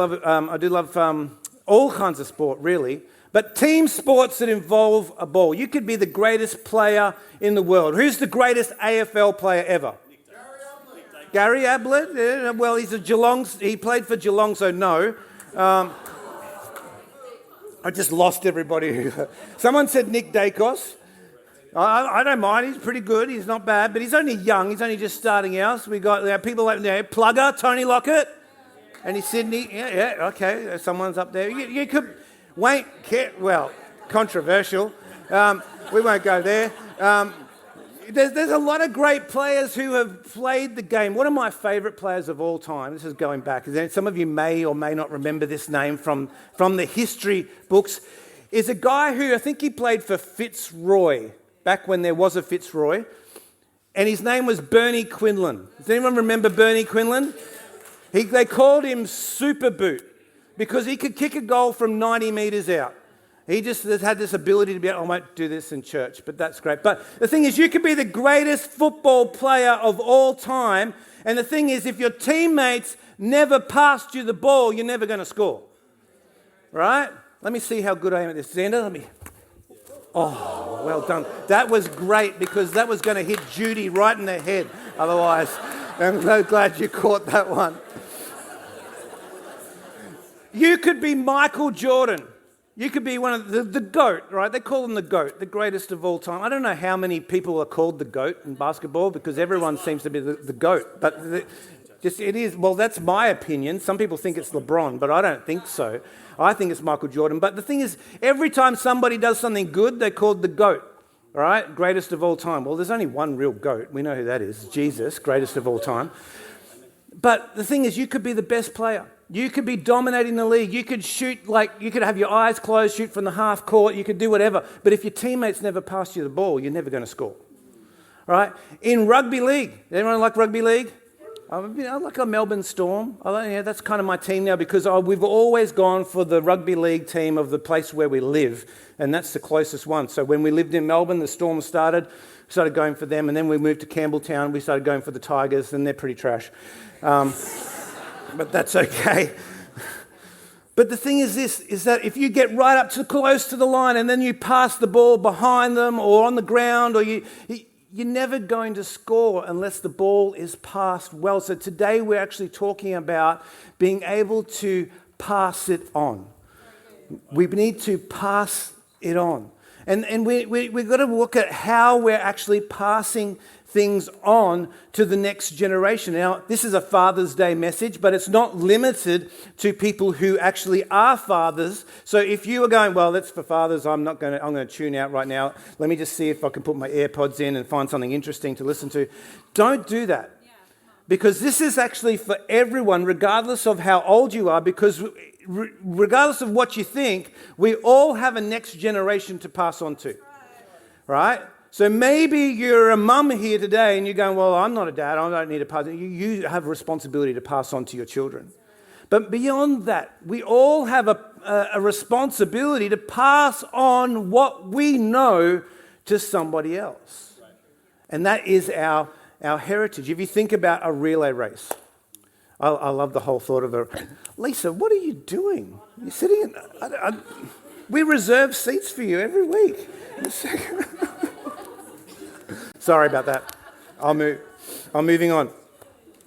I do love all kinds of sport, really. But team sports that involve a ball. You could be the greatest player in the world. Who's the greatest AFL player ever? Gary Ablett? Yeah, well, he's a Geelong. He played for Geelong, so no. I just lost everybody. Someone said Nick Dacos. I don't mind. He's pretty good. He's not bad, but he's only young. He's only just starting out. So we got people like Plugger, Tony Lockett, and he's Sydney. Yeah, okay. Someone's up there. You could well, controversial. We won't go there. There's a lot of great players who have played the game. One of my favourite players of all time, this is going back, some of you may or may not remember this name from the history books, is a guy who I think he played for Fitzroy, back when there was a Fitzroy, and his name was Bernie Quinlan. Does anyone remember Bernie Quinlan? They called him Super Boot because he could kick a goal from 90 metres out. He just had this ability to be, I won't do this in church, but that's great. But the thing is, you could be the greatest football player of all time, and the thing is, if your teammates never passed you the ball, you're never going to score. Right? Let me see how good I am at this. Xander, Oh, well done. That was great because that was going to hit Judy right in the head. Otherwise, I'm so glad you caught that one. You could be Michael Jordan. You could be one of the GOAT, right? They call him the GOAT, the greatest of all time. I don't know how many people are called the GOAT in basketball because everyone seems to be the GOAT. But it is, well, that's my opinion. Some people think it's LeBron, but I don't think so. I think it's Michael Jordan. But the thing is, every time somebody does something good, they're called the GOAT, all right? Greatest of all time. Well, there's only one real GOAT. We know who that is. Jesus, greatest of all time. But the thing is, you could be the best player. You could be dominating the league. You could shoot you could have your eyes closed, shoot from the half court. You could do whatever. But if your teammates never pass you the ball, you're never going to score. All right? In rugby league, anyone like rugby league? I like a Melbourne Storm. That's kind of my team now because we've always gone for the rugby league team of the place where we live, and that's the closest one. So when we lived in Melbourne, the Storm started going for them, and then we moved to Campbelltown. We started going for the Tigers, and they're pretty trash. But that's okay. But the thing is that if you get right up to close to the line and then you pass the ball behind them or on the ground, or you're never going to score unless the ball is passed well. So today we're actually talking about being able to pass it on. We need to pass it on. And we've got to look at how we're actually passing things on to the next generation. Now, this is a Father's Day message, but it's not limited to people who actually are fathers. So if you are going, well, that's for fathers, I'm going to tune out right now. Let me just see if I can put my AirPods in and find something interesting to listen to. Don't do that. Because this is actually for everyone, regardless of how old you are, because regardless of what you think, we all have a next generation to pass on to. Right? So maybe you're a mum here today and you're going, well, I'm not a dad, I don't need to pass. You have a responsibility to pass on to your children. But beyond that, we all have a responsibility to pass on what we know to somebody else. And that is our heritage. If you think about a relay race, I love the whole thought of Lisa, what are you doing? You're sitting in... we reserve seats for you every week. Sorry about that. I'm moving on.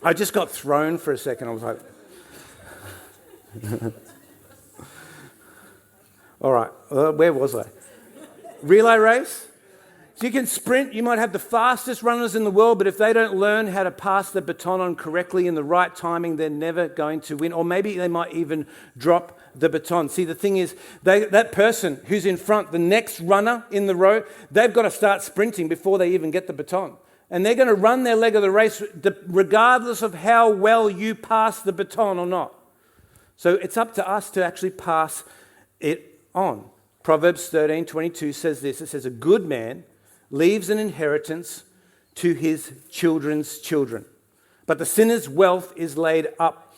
I just got thrown for a second. I was like... All right. Where was I? Relay race? So you can sprint. You might have the fastest runners in the world, but if they don't learn how to pass the baton on correctly in the right timing, they're never going to win. Or maybe they might even drop the baton. See, the thing is, that person who's in front, the next runner in the row, they've got to start sprinting before they even get the baton. And they're going to run their leg of the race regardless of how well you pass the baton or not. So it's up to us to actually pass it on. Proverbs 13:22 says this. It says, a good man leaves an inheritance to his children's children, but the sinner's wealth is laid up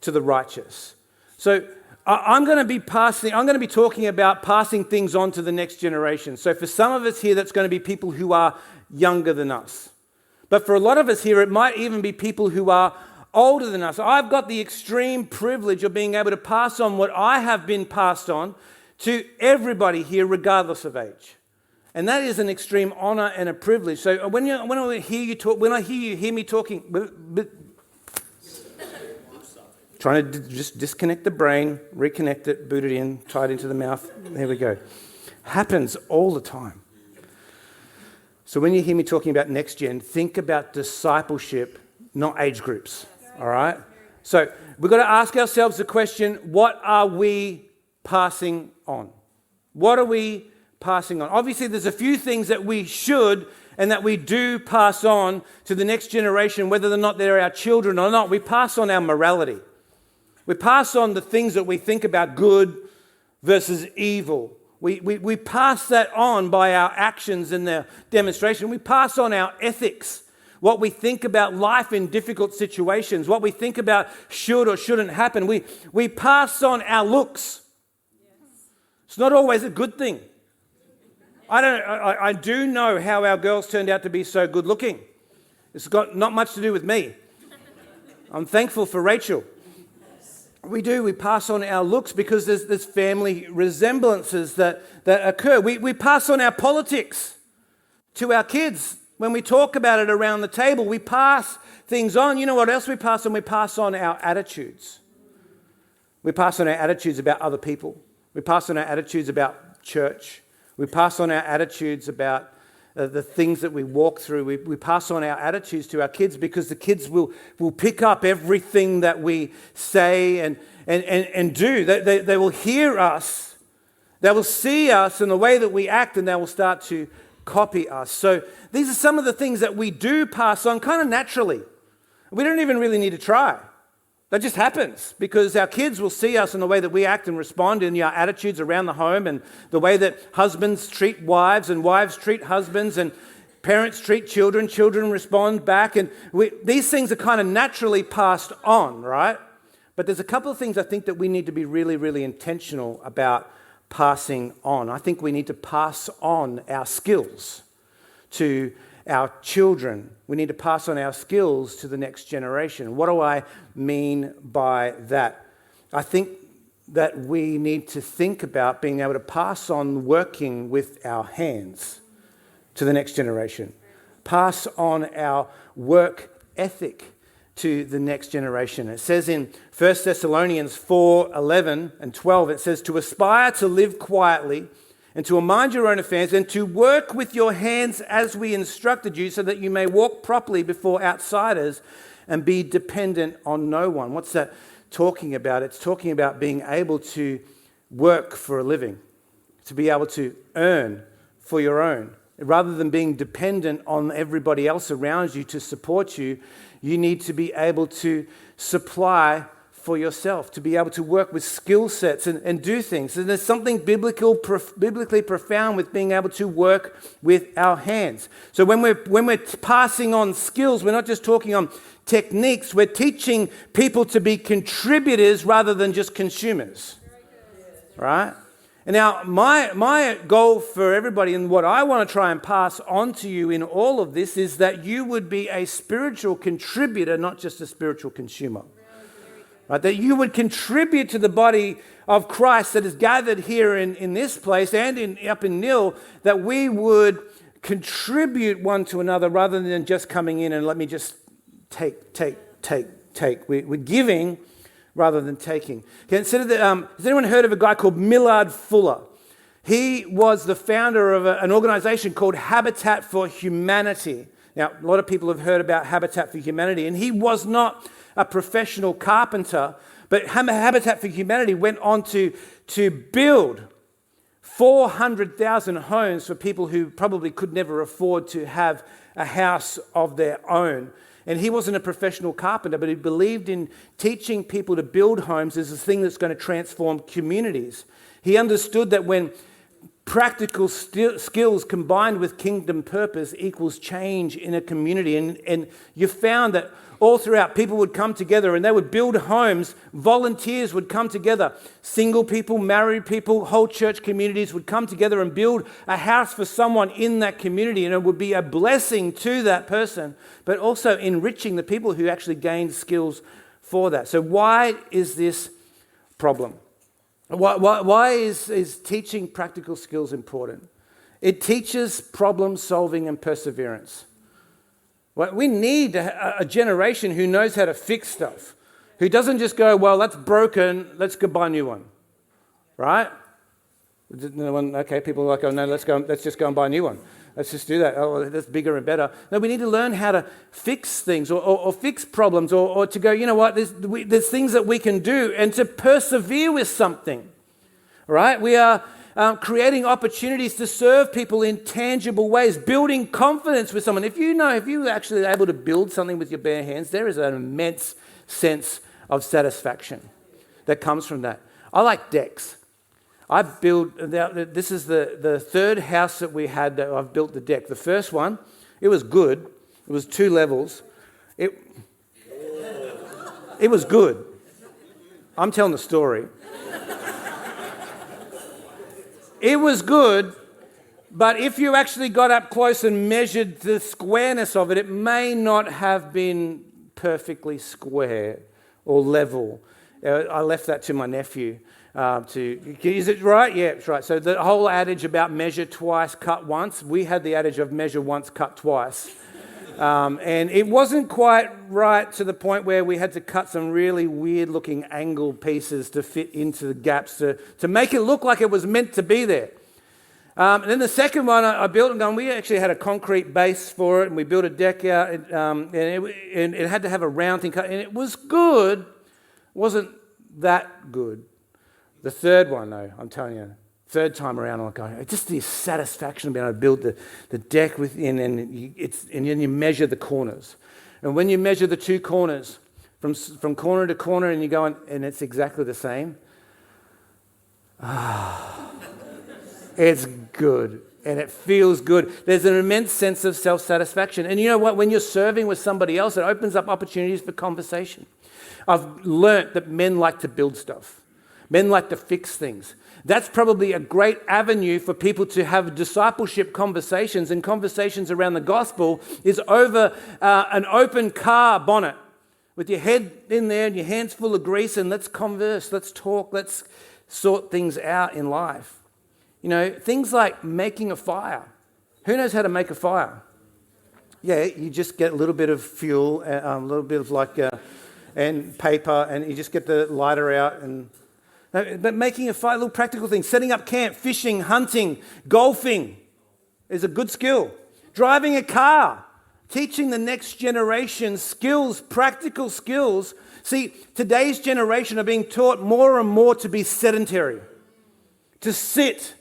to the righteous. So I'm going to be talking about passing things on to the next generation. So for some of us here, that's going to be people who are younger than us. But for a lot of us here, it might even be people who are older than us, I've got the extreme privilege of being able to pass on what I have been passed on to everybody here, regardless of age. And that is an extreme honor and a privilege. So when I hear you talk, when I hear me talking, trying to just disconnect the brain, reconnect it, boot it in, tie it into the mouth. There we go. Happens all the time. So when you hear me talking about next gen, think about discipleship, not age groups. All right? So we've got to ask ourselves the question, what are we passing on? What are we passing on? Obviously, there's a few things that we should and that we do pass on to the next generation, whether or not they're our children or not. We pass on our morality. We pass on the things that we think about good versus evil. We pass that on by our actions and their demonstration. We pass on our ethics, what we think about life in difficult situations, what we think about should or shouldn't happen. We pass on our looks. It's not always a good thing. I do know how our girls turned out to be so good looking. It's got not much to do with me. I'm thankful for Rachel. We pass on our looks because there's family resemblances that occur. We pass on our politics to our kids. When we talk about it around the table, we pass things on. You know what else we pass on? We pass on our attitudes. We pass on our attitudes about other people. We pass on our attitudes about church. We pass on our attitudes about the things that we walk through. We pass on our attitudes to our kids because the kids will pick up everything that we say and do. They will hear us. They will see us in the way that we act, and they will start to copy us. So these are some of the things that we do pass on kind of naturally. We don't even really need to try. That just happens because our kids will see us in the way that we act and respond in our attitudes around the home, and the way that husbands treat wives and wives treat husbands and parents treat children, children respond back. And these things are kind of naturally passed on, right? But there's a couple of things I think that we need to be really, really intentional about passing on. I think we need to pass on our skills to our children. We need to pass on our skills to the next generation. What do I mean by that? I think that we need to think about being able to pass on working with our hands to the next generation. Pass on our work ethic to the next generation. It says in 1 Thessalonians 4:11 and 12, it says, to aspire to live quietly and to mind your own affairs, and to work with your hands as we instructed you, so that you may walk properly before outsiders and be dependent on no one. What's that talking about? It's talking about being able to work for a living, to be able to earn for your own. Rather than being dependent on everybody else around you to support you, you need to be able to supply for yourself, to be able to work with skill sets and do things. And there's something biblically profound with being able to work with our hands. So when we're passing on skills, we're not just talking on techniques, we're teaching people to be contributors rather than just consumers. Right? And now my goal for everybody, and what I want to try and pass on to you in all of this, is that you would be a spiritual contributor, not just a spiritual consumer. Right, that you would contribute to the body of Christ that is gathered here in this place and up in Nil, that we would contribute one to another rather than just coming in and let me just take. We're giving rather than taking. Consider that. Has anyone heard of a guy called Millard Fuller? He was the founder of an organization called Habitat for Humanity. Now, a lot of people have heard about Habitat for Humanity, and he was not a professional carpenter, but Habitat for Humanity went on to build 400,000 homes for people who probably could never afford to have a house of their own. And he wasn't a professional carpenter, but he believed in teaching people to build homes as a thing that's going to transform communities. He understood that when Practical skills combined with kingdom purpose equals change in a community. And you found that all throughout, people would come together and they would build homes. Volunteers would come together. Single people, married people, whole church communities would come together and build a house for someone in that community. And it would be a blessing to that person, but also enriching the people who actually gained skills for that. So why is this problem? Why is teaching practical skills important? It teaches problem solving and perseverance. We need a generation who knows how to fix stuff, who doesn't just go, well, that's broken, let's go buy a new one, right? Okay, people are like, oh no, let's just go and buy a new one. Let's just do that. Oh, that's bigger and better. No, we need to learn how to fix things or fix problems or to go, you know what, there's things that we can do and to persevere with something, right? We are creating opportunities to serve people in tangible ways, building confidence with someone. If you're actually able to build something with your bare hands, there is an immense sense of satisfaction that comes from that. I like decks. This is the third house that we had that I've built the deck. The first one, it was good. It was 2 levels. It was good. I'm telling the story. It was good, but if you actually got up close and measured the squareness of it, it may not have been perfectly square or level. I left that to my nephew. Is it right? Yeah, it's right. So the whole adage about measure twice, cut once, we had the adage of measure once, cut twice. And it wasn't quite right to the point where we had to cut some really weird looking angle pieces to fit into the gaps to make it look like it was meant to be there. And then the second one I built, and we actually had a concrete base for it, and we built a deck out, and it had to have a round thing cut, and it was good, wasn't that good. The third one, though, I'm telling you, third time around, I'm going, just the satisfaction of being able to build the deck within, and then you measure the corners. And when you measure the 2 corners, from corner to corner, and you go, and it's exactly the same, it's good, and it feels good. There's an immense sense of self-satisfaction. And you know what? When you're serving with somebody else, it opens up opportunities for conversation. I've learnt that men like to build stuff. Men like to fix things. That's probably a great avenue for people to have discipleship conversations, and conversations around the gospel is over an open car bonnet with your head in there and your hands full of grease, and let's converse, let's talk, let's sort things out in life. You know, things like making a fire. Who knows how to make a fire? Yeah, you just get a little bit of fuel, a little bit of and paper, and you just get the lighter out and... But making a fire, little practical things, setting up camp, fishing, hunting, golfing is a good skill. Driving a car, teaching the next generation skills, practical skills. See, today's generation are being taught more and more to be sedentary, to sit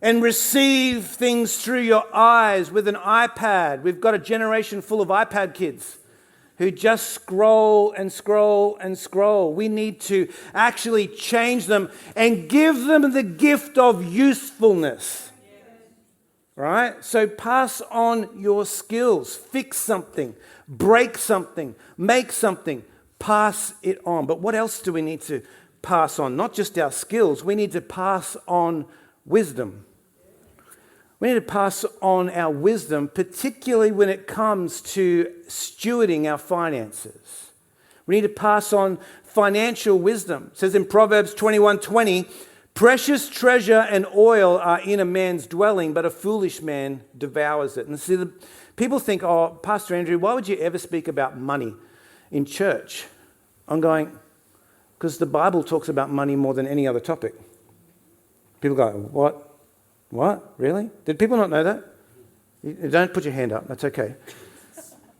and receive things through your eyes with an iPad. We've got a generation full of iPad kids who just scroll and scroll and scroll. We need to actually change them and give them the gift of usefulness. Right? So pass on your skills. Fix something. Break something. Make something. Pass it on. But what else do we need to pass on? Not just our skills. We need to pass on wisdom. We need to pass on our wisdom, particularly when it comes to stewarding our finances. We need to pass on financial wisdom. It says in Proverbs 21:20, precious treasure and oil are in a man's dwelling, but a foolish man devours it. And see, people think, oh, Pastor Andrew, why would you ever speak about money in church? I'm going, because the Bible talks about money more than any other topic. People go, what? What? Really? Did people not know that? Don't put your hand up. That's okay.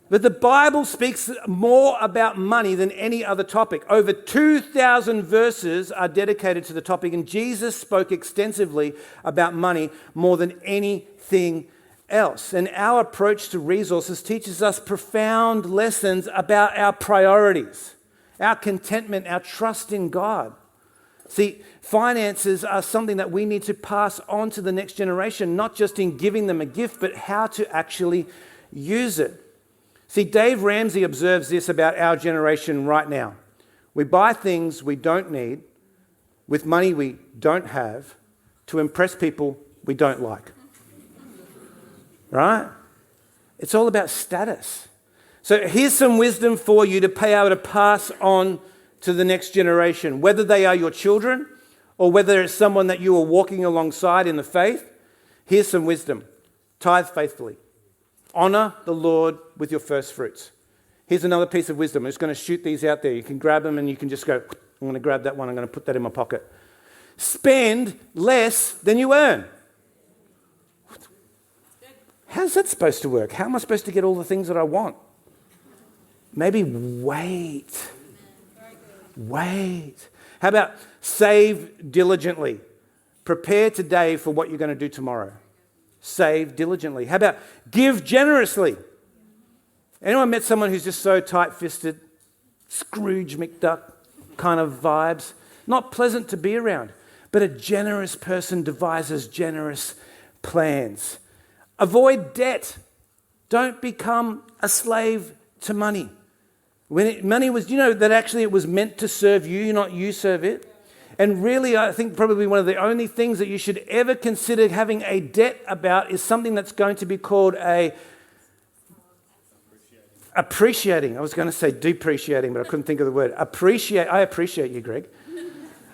But the Bible speaks more about money than any other topic. Over 2,000 verses are dedicated to the topic, and Jesus spoke extensively about money more than anything else. And our approach to resources teaches us profound lessons about our priorities, our contentment, our trust in God. See, finances are something that we need to pass on to the next generation, not just in giving them a gift, but how to actually use it. See, Dave Ramsey observes this about our generation right now. We buy things we don't need with money we don't have to impress people we don't like. Right? It's all about status. So here's some wisdom for you to be able to pass on to the next generation, whether they are your children or whether it's someone that you are walking alongside in the faith. Here's some wisdom. Tithe faithfully. Honor the Lord with your first fruits. Here's another piece of wisdom. I'm just going to shoot these out there. You can grab them and you can just go, I'm going to grab that one. I'm going to put that in my pocket. Spend less than you earn. How's that supposed to work? How am I supposed to get all the things that I want? Maybe wait. Wait. How about save diligently? Prepare today for what you're going to do tomorrow. Save diligently. How about give generously? Anyone met someone who's just so tight-fisted, Scrooge McDuck kind of vibes? Not pleasant to be around, but a generous person devises generous plans. Avoid debt. Don't become a slave to money. Money was, you know that actually it was meant to serve you, not you serve it? And really, I think probably one of the only things that you should ever consider having a debt about is something that's going to be called appreciating. I was going to say depreciating, but I couldn't think of the word. I appreciate you, Greg.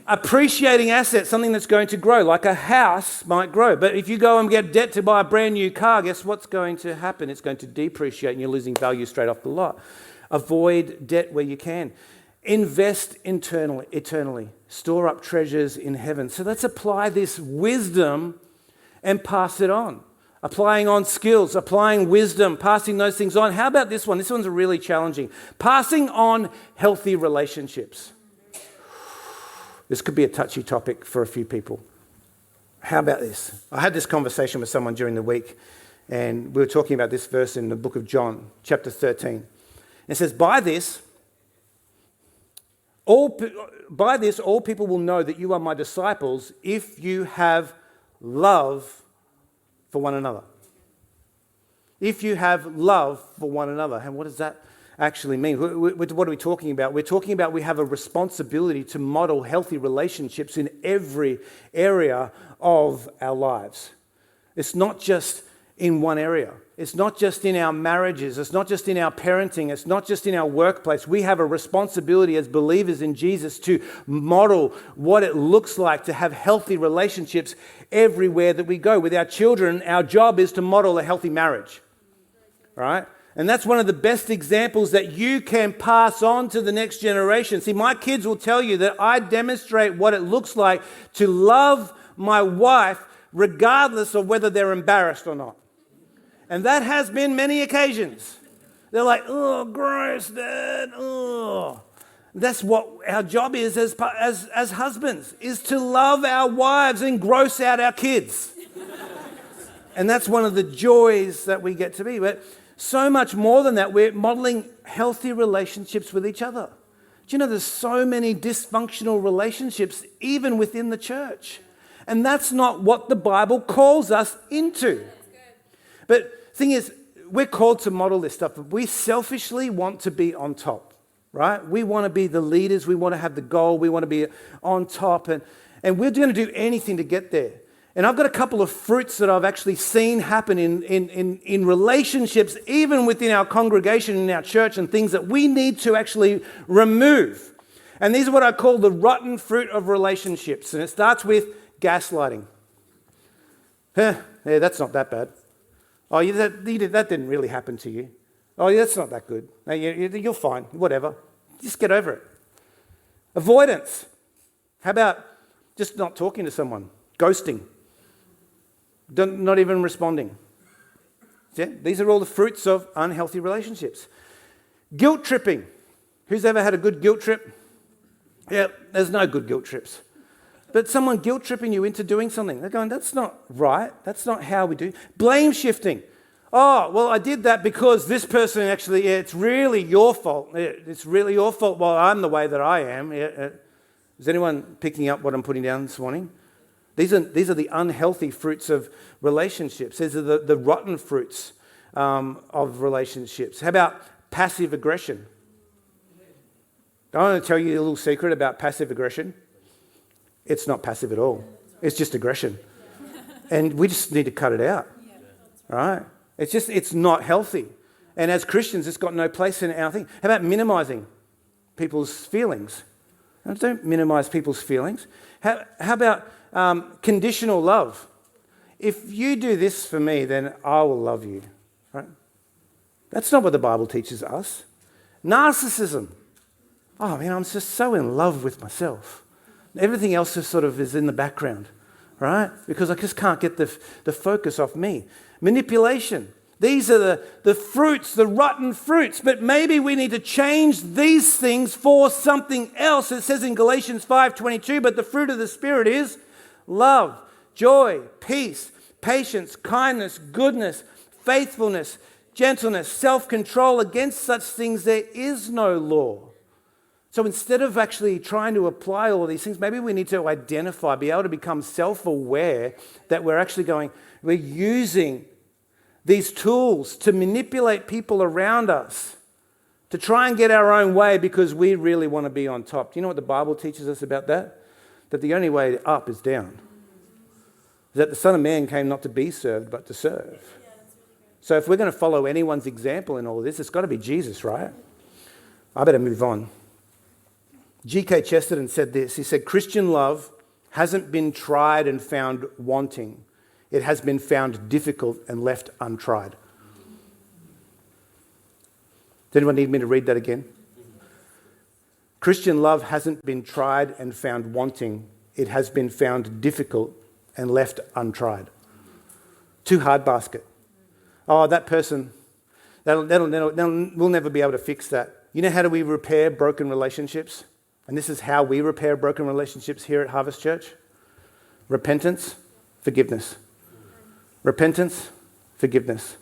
Appreciating assets, something that's going to grow, like a house might grow. But if you go and get debt to buy a brand new car, guess what's going to happen? It's going to depreciate and you're losing value straight off the lot. Avoid debt where you can. Invest eternally. Store up treasures in heaven. So let's apply this wisdom and pass it on. Applying on skills, applying wisdom, passing those things on. How about this one? This one's really challenging. Passing on healthy relationships. This could be a touchy topic for a few people. How about this? I had this conversation with someone during the week, and we were talking about this verse in the book of John, chapter 13. It says, By this, all people will know that you are my disciples if you have love for one another. If you have love for one another. And what does that actually mean? What are we talking about? We're talking about we have a responsibility to model healthy relationships in every area of our lives. It's not just in one area. It's not just in our marriages. It's not just in our parenting. It's not just in our workplace. We have a responsibility as believers in Jesus to model what it looks like to have healthy relationships everywhere that we go. With our children, our job is to model a healthy marriage, right? And that's one of the best examples that you can pass on to the next generation. See, my kids will tell you that I demonstrate what it looks like to love my wife regardless of whether they're embarrassed or not. And that has been many occasions. They're like, oh, gross, Dad, oh. That's what our job is as husbands, is to love our wives and gross out our kids. And that's one of the joys that we get to be. But so much more than that, we're modeling healthy relationships with each other. Do you know there's so many dysfunctional relationships even within the church? And that's not what the Bible calls us into. But the thing is, we're called to model this stuff, but we selfishly want to be on top, right? We want to be the leaders. We want to have the goal. We want to be on top. And we're going to do anything to get there. And I've got a couple of fruits that I've actually seen happen in relationships, even within our congregation, in our church, and things that we need to actually remove. And these are what I call the rotten fruit of relationships. And it starts with gaslighting. Yeah, that's not that bad. Oh, that didn't really happen to you. Oh, yeah, that's not that good. No, you're fine, whatever. Just get over it. Avoidance. How about just not talking to someone? Ghosting. Not even responding. Yeah, these are all the fruits of unhealthy relationships. Guilt tripping. Who's ever had a good guilt trip? Yeah, there's no good guilt trips. But someone guilt tripping you into doing something. They're going, that's not right. That's not how we do. Blame shifting. Oh, well, I did that because this person actually, it's really your fault. It's really your fault while I'm the way that I am. Is anyone picking up what I'm putting down this morning? These are the unhealthy fruits of relationships. These are the rotten fruits of relationships. How about passive aggression? I want to tell you a little secret about passive aggression. It's not passive at all. It's just aggression. And we just need to cut it out. Right? It's not healthy. And as Christians, it's got no place in our thing. How about minimizing people's feelings? Don't minimize people's feelings. How about conditional love? If you do this for me, then I will love you. Right? That's not what the Bible teaches us. Narcissism. Oh man, I'm just so in love with myself. Everything else just sort of is in the background, right? Because I just can't get the focus off me. Manipulation. These are the fruits, the rotten fruits. But maybe we need to change these things for something else. It says in Galatians 5:22, but the fruit of the Spirit is love, joy, peace, patience, kindness, goodness, faithfulness, gentleness, self-control. Against such things there is no law. So instead of actually trying to apply all of these things, maybe we need to identify, be able to become self-aware that we're using these tools to manipulate people around us, to try and get our own way because we really want to be on top. Do you know what the Bible teaches us about that? That the only way up is down. That the Son of Man came not to be served, but to serve. So if we're going to follow anyone's example in all of this, it's got to be Jesus, right? I better move on. G.K. Chesterton said this. He said, Christian love hasn't been tried and found wanting. It has been found difficult and left untried. Does anyone need me to read that again? Christian love hasn't been tried and found wanting. It has been found difficult and left untried. Too hard basket. Oh, that person, we'll never be able to fix that. You know how do we repair broken relationships? And this is how we repair broken relationships here at Harvest Church. Repentance, forgiveness. Repentance, forgiveness.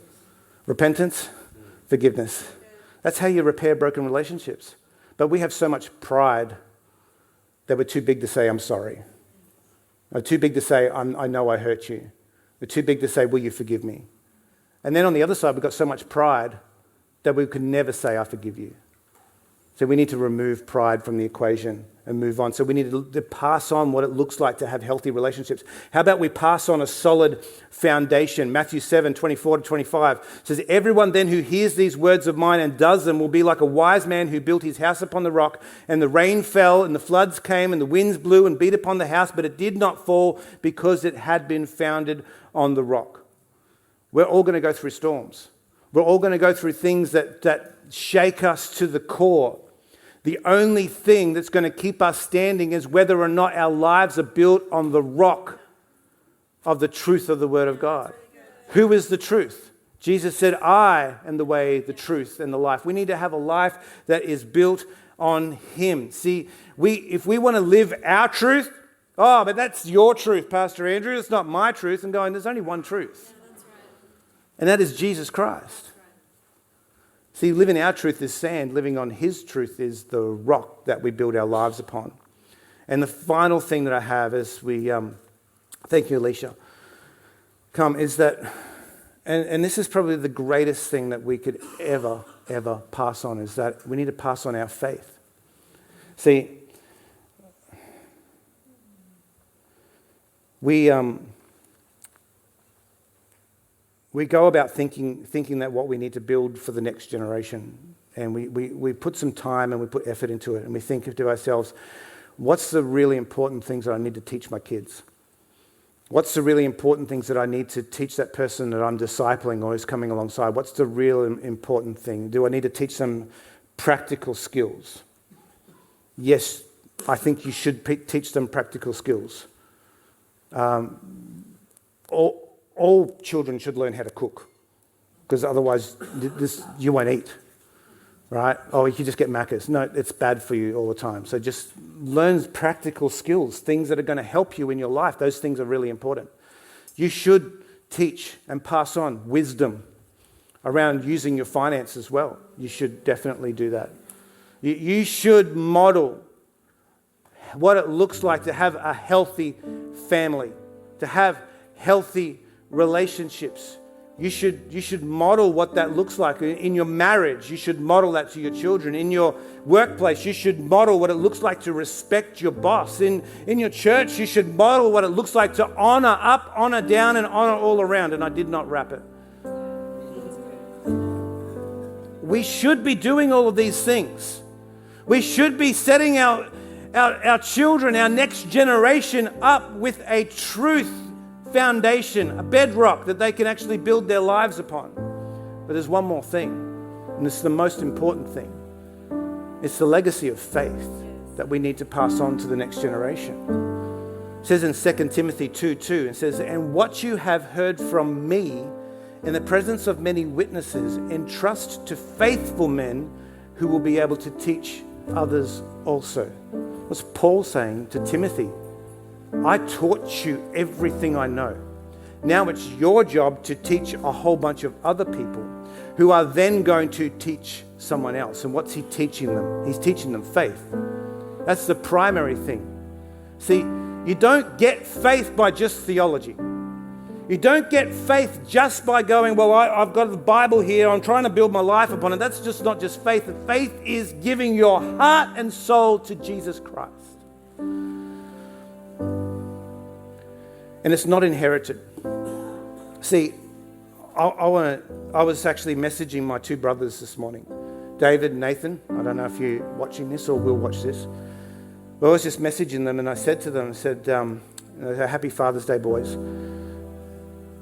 Repentance, forgiveness. That's how you repair broken relationships. But we have so much pride that we're too big to say, I'm sorry. We're too big to say, I know I hurt you. We're too big to say, will you forgive me? And then on the other side, we've got so much pride that we could never say, I forgive you. So we need to remove pride from the equation and move on. So we need to pass on what it looks like to have healthy relationships. How about we pass on a solid foundation? Matthew 7:24-25 says, everyone then who hears these words of mine and does them will be like a wise man who built his house upon the rock, and the rain fell and the floods came and the winds blew and beat upon the house, but it did not fall because it had been founded on the rock. We're all going to go through storms. We're all going to go through things that shake us to the core. The only thing that's going to keep us standing is whether or not our lives are built on the rock of the truth of the Word of God. Who is the truth? Jesus said, I am the way, the truth, and the life. We need to have a life that is built on Him. See, if we want to live our truth, oh, but that's your truth, Pastor Andrew. It's not my truth. And going, there's only one truth. And that is Jesus Christ. See, living our truth is sand. Living on His truth is the rock that we build our lives upon. And the final thing that I have as we, thank you, Alicia, is that, and this is probably the greatest thing that we could ever pass on, is that we need to pass on our faith. See, we go about thinking that what we need to build for the next generation, and we put some time and we put effort into it, and we think to ourselves, what's the really important things that I need to teach my kids? What's the really important things that I need to teach that person that I'm discipling or is coming alongside? What's the real important thing? Do I need to teach them practical skills? Yes, I think you should teach them practical skills. All children should learn how to cook, because otherwise you won't eat, right? Oh, you can just get Macca's. No, it's bad for you all the time. So just learn practical skills, things that are going to help you in your life. Those things are really important. You should teach and pass on wisdom around using your finance as well. You should definitely do that. You should model what it looks like to have a healthy family, to have healthy relationships. You should model what that looks like. In your marriage, you should model that to your children. In your workplace, you should model what it looks like to respect your boss. In your church, you should model what it looks like to honor up, honor down, and honor all around. And I did not wrap it. We should be doing all of these things. We should be setting our children, our next generation up with a truth foundation, a bedrock that they can actually build their lives upon. But there's one more thing, and this is the most important thing. It's the legacy of faith that we need to pass on to the next generation. It says in 2 Timothy 2:2, it says, "And what you have heard from me in the presence of many witnesses, entrust to faithful men who will be able to teach others also." What's Paul saying to Timothy? I taught you everything I know. Now it's your job to teach a whole bunch of other people who are then going to teach someone else. And what's he teaching them? He's teaching them faith. That's the primary thing. See, you don't get faith by just theology. You don't get faith just by going, well, I've got the Bible here, I'm trying to build my life upon it. That's just not just faith. Faith is giving your heart and soul to Jesus Christ. And it's not inherited. See, I was actually messaging my two brothers this morning, David and Nathan. I don't know if you're watching this or will watch this. But I was just messaging them, and I said to them, happy Father's Day, boys.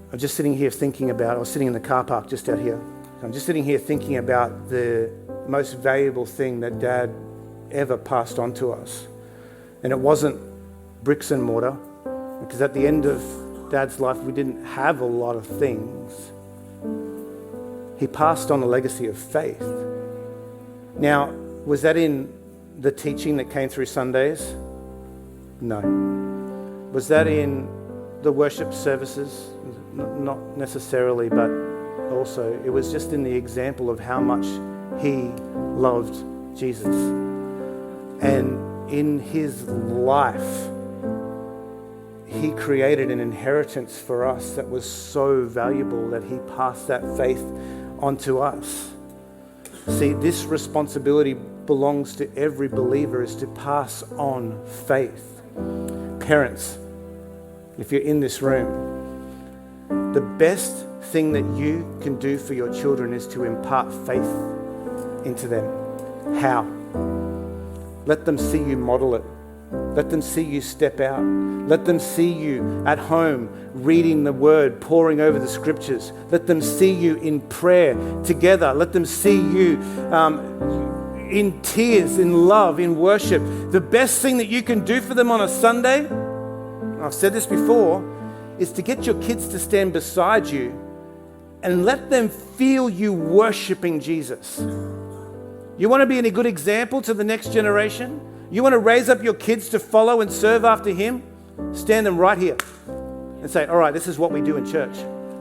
I'm just sitting here thinking about, I was sitting in the car park just out here. I'm just sitting here thinking about the most valuable thing that Dad ever passed on to us. And it wasn't bricks and mortar, because at the end of Dad's life, we didn't have a lot of things. He passed on a legacy of faith. Now, was that in the teaching that came through Sundays? No. Was that in the worship services? Not necessarily, but also it was just in the example of how much he loved Jesus. And in his life, he created an inheritance for us that was so valuable that he passed that faith onto us. See, this responsibility belongs to every believer, is to pass on faith. Parents, if you're in this room, the best thing that you can do for your children is to impart faith into them. How? Let them see you model it. Let them see you step out. Let them see you at home reading the word, poring over the scriptures. Let them see you in prayer together. Let them see you in tears, in love, in worship. The best thing that you can do for them on a Sunday, I've said this before, is to get your kids to stand beside you and let them feel you worshiping Jesus. You want to be a good example to the next generation? You want to raise up your kids to follow and serve after him? Stand them right here and say, all right, this is what we do in church.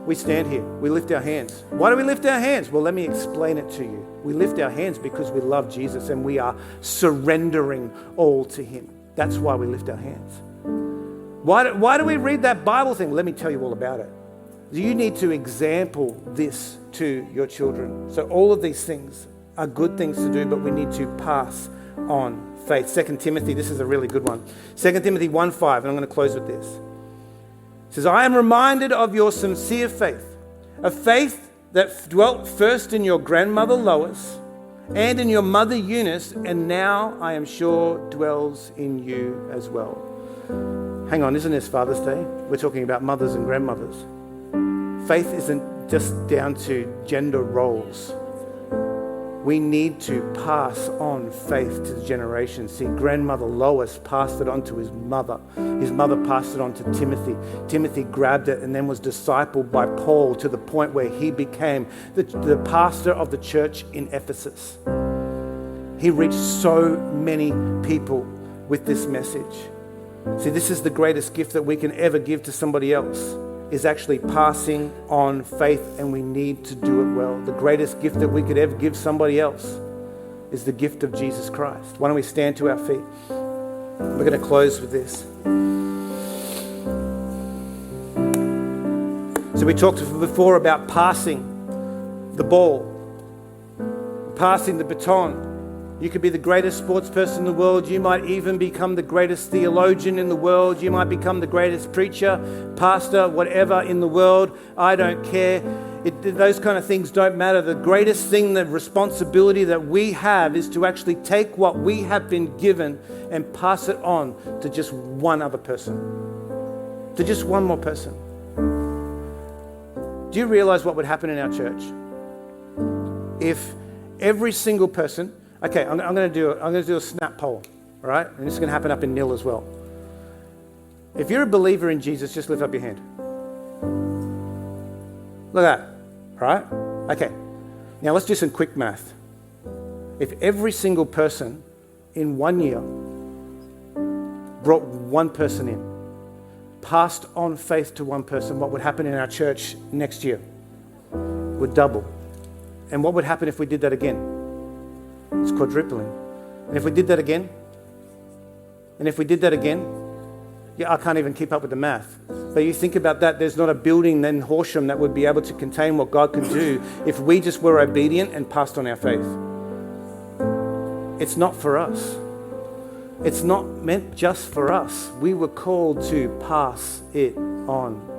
We stand here. We lift our hands. Why do we lift our hands? Well, let me explain it to you. We lift our hands because we love Jesus and we are surrendering all to him. That's why we lift our hands. Why do we read that Bible thing? Let me tell you all about it. You need to example this to your children. So all of these things are good things to do, but we need to pass on faith. 2 Timothy, this is a really good one. 2 Timothy 1:5, and I'm going to close with this. It says, I am reminded of your sincere faith, a faith that dwelt first in your grandmother Lois and in your mother Eunice, and now I am sure dwells in you as well. Hang on, isn't this Father's Day? We're talking about mothers and grandmothers. Faith isn't just down to gender roles. We need to pass on faith to the generations. See, grandmother Lois passed it on to his mother. His mother passed it on to Timothy. Timothy grabbed it and then was discipled by Paul to the point where he became the pastor of the church in Ephesus. He reached so many people with this message. See, this is the greatest gift that we can ever give to somebody else, is actually passing on faith, and we need to do it well. The greatest gift that we could ever give somebody else is the gift of Jesus Christ. Why don't we stand to our feet? We're going to close with this. So we talked before about passing the ball, passing the baton. You could be the greatest sports person in the world. You might even become the greatest theologian in the world. You might become the greatest preacher, pastor, whatever in the world. I don't care. Those kind of things don't matter. The greatest thing, the responsibility that we have is to actually take what we have been given and pass it on to just one other person, to just one more person. Do you realize what would happen in our church if every single person... Okay, I'm going to do a snap poll, all right? And this is going to happen up in Nil as well. If you're a believer in Jesus, just lift up your hand. Look at that, all right? Okay, now let's do some quick math. If every single person in 1 year brought one person in, passed on faith to one person, what would happen in our church next year? Would double. And what would happen if we did that again? It's quadrupling. And if we did that again, yeah, I can't even keep up with the math. But you think about that, there's not a building in Horsham that would be able to contain what God could do if we just were obedient and passed on our faith. It's not for us. It's not meant just for us. We were called to pass it on.